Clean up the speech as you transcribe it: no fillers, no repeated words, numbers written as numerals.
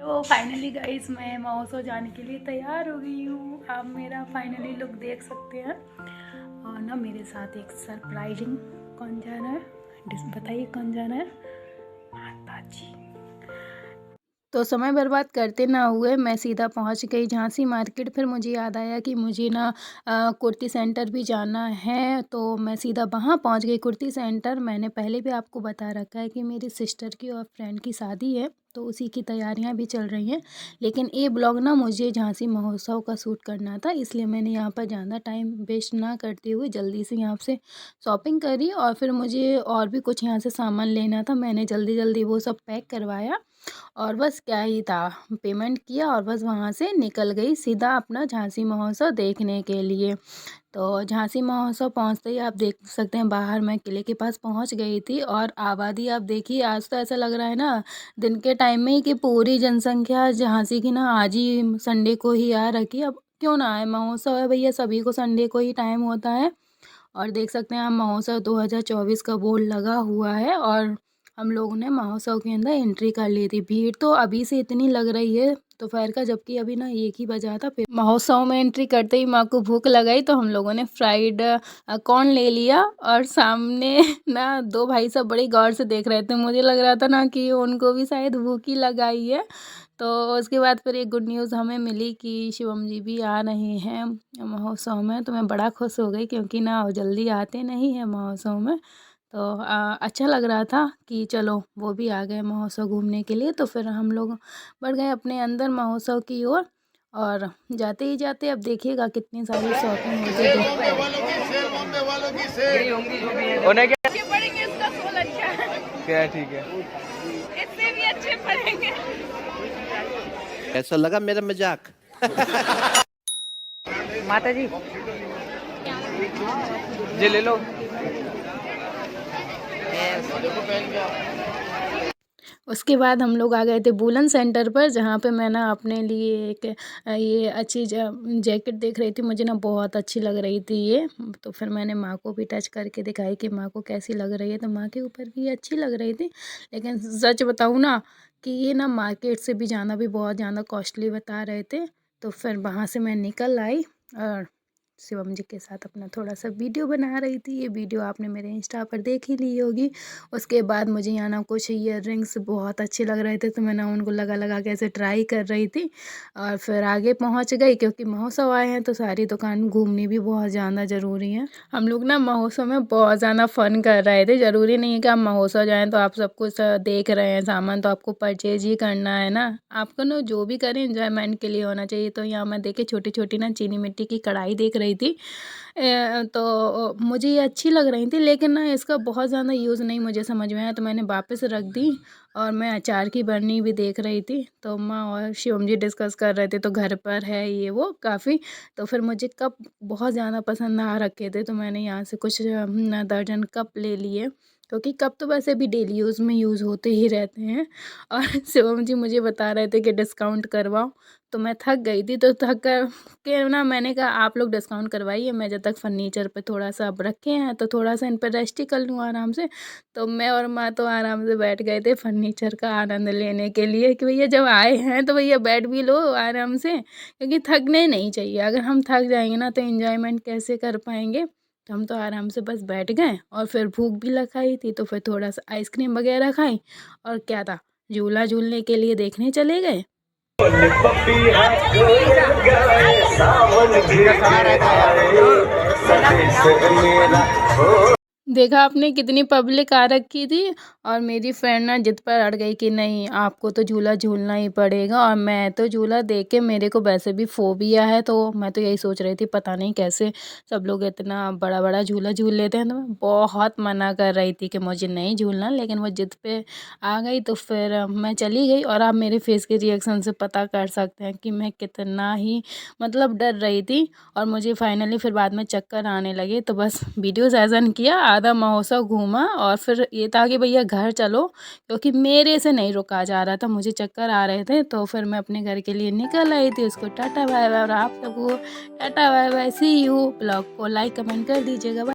तो finally guys मैं महोत्सव जाने के लिए तैयार हो गई हूँ। आप मेरा फाइनली लुक देख सकते हैं। और ना मेरे साथ एक सरप्राइजिंग, कौन जाना है बताइए, कौन जाना है? माता जी। तो समय बर्बाद करते ना हुए मैं सीधा पहुंच गई झांसी मार्केट। फिर मुझे याद आया कि मुझे ना कुर्ती सेंटर भी जाना है, तो मैं सीधा वहाँ पहुंच गई कुर्ती सेंटर। मैंने पहले भी आपको बता रखा है कि मेरी सिस्टर की और फ्रेंड की शादी है, तो उसी की तैयारियां भी चल रही हैं। लेकिन ये ब्लॉग ना मुझे झांसी महोत्सव का शूट करना था, इसलिए मैंने यहाँ पर ज़्यादा टाइम वेस्ट ना करते हुए जल्दी से यहाँ से शॉपिंग करी। और फिर मुझे और भी कुछ यहाँ से सामान लेना था, मैंने जल्दी जल्दी वो सब पैक करवाया और बस क्या ही था, पेमेंट किया और बस वहाँ से निकल गई सीधा अपना झांसी महोत्सव देखने के लिए। तो झांसी महोत्सव पहुँचते ही आप देख सकते हैं बाहर मैं किले के पास पहुँच गई थी। और आबादी आप देखिए, आज तो ऐसा लग रहा है ना दिन के टाइम में ही कि पूरी जनसंख्या झांसी की ना आज ही संडे को ही आ रखी। अब क्यों ना आए, महोत्सव है भैया, सभी को संडे को ही टाइम होता है। और देख सकते हैं हम महोत्सव 2024 का बोर्ड लगा हुआ है और हम लोगों ने महोत्सव के अंदर एंट्री कर ली थी। भीड़ तो अभी से इतनी लग रही है दोपहर का, जबकि अभी ना 1 ही बजा था। फिर महोत्सव में एंट्री करते ही माँ को भूख लगाई, तो हम लोगों ने फ्राइड कॉर्न ले लिया। और सामने ना 2 भाई सब बड़ी गौर से देख रहे थे, मुझे लग रहा था ना कि उनको भी शायद भूख ही लगाई है। तो उसके बाद फिर एक गुड न्यूज़ हमें मिली कि शिवम जी भी आ रहे हैं महोत्सव में। तो मैं बड़ा खुश हो गई, क्योंकि ना वो जल्दी आते नहीं हैं महोत्सव में। तो अच्छा लग रहा था कि चलो वो भी आ गए महोत्सव घूमने के लिए। तो फिर हम लोग बढ़ गए अपने अंदर महोत्सव की ओर। और जाते ही जाते अब देखिएगा कितनी सारी शॉपिंग होती है। उन्हें क्या अच्छे पढ़ेंगे, इसका सोल अच्छा है, क्या ठीक है। इससे भी अच्छे पढ़ेंगे। कैसा लगा मेरा मजाक? माता जी जी ले लो। उसके बाद हम लोग आ गए थे बुलन सेंटर पर, जहाँ पे मैं ना अपने लिए एक ये अच्छी जैकेट देख रही थी। मुझे ना बहुत अच्छी लग रही थी ये। तो फिर मैंने माँ को भी टच करके दिखाई कि माँ को कैसी लग रही है, तो माँ के ऊपर भी अच्छी लग रही थी। लेकिन सच बताऊँ ना कि ये ना मार्केट से भी जाना भी बहुत ज़्यादा कॉस्टली बता रहे थे। तो फिर वहाँ से मैं निकल आई और शिवम जी के साथ अपना थोड़ा सा वीडियो बना रही थी। ये वीडियो आपने मेरे इंस्टा पर देख ही ली होगी। उसके बाद मुझे यहाँ ना कुछ ईयर रिंग्स बहुत अच्छे लग रहे थे, तो मैं ना उनको लगा लगा के ऐसे ट्राई कर रही थी। और फिर आगे पहुँच गई, क्योंकि महोत्सव आए हैं तो सारी दुकान घूमनी भी बहुत ज़्यादा ज़रूरी है। हम लोग ना महोत्सव में बहुत ज़्यादा फ़न कर रहे थे। ज़रूरी नहीं है कि आप महोत्सव जाएँ तो आप सब कुछ देख रहे हैं सामान, तो आपको परचेज ही करना है ना। आपको ना जो भी करें एंजॉयमेंट के लिए होना चाहिए। तो यहाँ मैं देखे छोटी छोटी ना चीनी मिट्टी की कढ़ाई देख रही थी। तो मुझे ये अच्छी लग रही थी, लेकिन ना इसका बहुत ज़्यादा यूज़ नहीं मुझे समझ में आया, तो मैंने वापस रख दी। और मैं अचार की बरनी भी देख रही थी, तो माँ और शिवम जी डिस्कस कर रहे थे तो घर पर है ये वो काफ़ी। तो फिर मुझे कप बहुत ज़्यादा पसंद आ रखे थे, तो मैंने यहाँ से कुछ दर्जन कप ले लिए, क्योंकि कप तो वैसे भी डेली यूज़ में यूज़ होते ही रहते हैं। और शिवम जी मुझे बता रहे थे कि डिस्काउंट करवाओ, तो मैं थक गई थी। तो थक कर के ना मैंने कहा आप लोग डिस्काउंट करवाइए, मैं जब तक फर्नीचर पे थोड़ा सा अब रखे हैं तो थोड़ा सा इन पर रेस्ट ही कर लूँ आराम से। तो मैं और माँ तो आराम से बैठ गए थे फर्नीचर का आनंद लेने के लिए, कि भैया जब आए हैं तो भैया बैठ भी लो आराम से, क्योंकि थकने नहीं चाहिए। अगर हम थक जाएंगे ना तो एंजॉयमेंट कैसे कर पाएंगे। तो हम तो आराम से बस बैठ गए, और फिर भूख भी लगाई थी तो फिर थोड़ा सा आइसक्रीम वगैरह खाई। और क्या था, झूला झूलने के लिए देखने चले गए। देखा आपने कितनी पब्लिक आ रखी थी। और मेरी फ्रेंड ना जिद पर अड़ गई कि नहीं आपको तो झूला झूलना ही पड़ेगा। और मैं तो झूला देख के, मेरे को वैसे भी फोबिया है, तो मैं तो यही सोच रही थी पता नहीं कैसे सब लोग इतना बड़ा बड़ा झूला झूल लेते हैं। तो मैं बहुत मना कर रही थी कि मुझे नहीं झूलना, लेकिन वो जिद पे आ गई तो फिर मैं चली गई। और आप मेरे फेस के रिएक्शन से पता कर सकते हैं कि मैं कितना ही मतलब डर रही थी। और मुझे फाइनली फिर बाद में चक्कर आने लगे, तो बस वीडियो सेशन किया, आधा महोत्सव घूमा और फिर ये था कि भैया घर चलो, क्योंकि मेरे से नहीं रुका जा रहा था, मुझे चक्कर आ रहे थे। तो फिर मैं अपने घर के लिए निकल आई थी। उसको टाटा बाय बाय, और आप सबको tata bye bye, see you. Blog को लाइक कमेंट कर दीजिएगा।